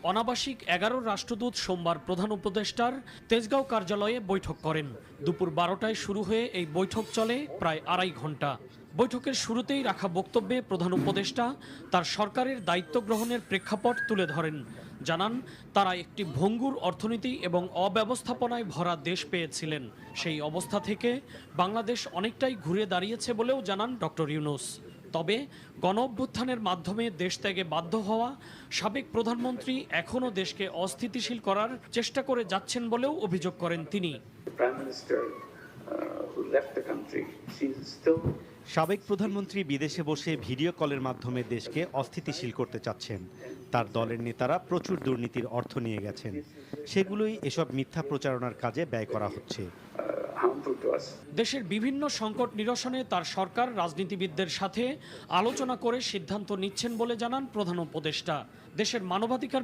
অনাবাসিক 11 রাষ্ট্রদূত সোমবার প্রধান উপদেষ্টার তেজগাঁও কার্যালয়ে বৈঠক করেন। দুপুর 12টায় শুরু হয়ে এই বৈঠক চলে প্রায় আড়াই ঘন্টা। বৈঠকের শুরুতেই রাখা বক্তব্যে প্রধান উপদেষ্টা তার সরকারের দায়িত্ব গ্রহণের প্রেক্ষাপট তুলে ধরেন। জানান, তারা একটি ভঙ্গুর অর্থনীতি এবং অব্যবস্থাপনায় ভরা দেশ পেয়েছিলেন। সেই অবস্থা থেকে বাংলাদেশ অনেকটাই ঘুরে দাঁড়িয়েছে বলেও জানান ডক্টর ইউনূস। তবে গণঅভ্যুত্থানের মাধ্যমে দেশ ত্যাগে বাধ্য হওয়া সাবেক প্রধানমন্ত্রী এখনও দেশকে অস্থিতিশীল করার চেষ্টা করে যাচ্ছেন বলেও অভিযোগ করেন তিনি। সাবেক প্রধানমন্ত্রী বিদেশে বসে ভিডিও কলের মাধ্যমে দেশকে অস্থিতিশীল করতে চাচ্ছেন। তার দলের নেতারা প্রচুর দুর্নীতির অর্থ নিয়ে গেছেন, সেগুলোই এসব মিথ্যা প্রচারণার কাজে ব্যয় করা হচ্ছে। দেশের বিভিন্ন সংকট নিরসনে তার সরকার রাজনীতিবিদদের সাথে আলোচনা করে সিদ্ধান্ত নিচ্ছেন বলে জানান প্রধান উপদেষ্টা। দেশের মানবাধিকার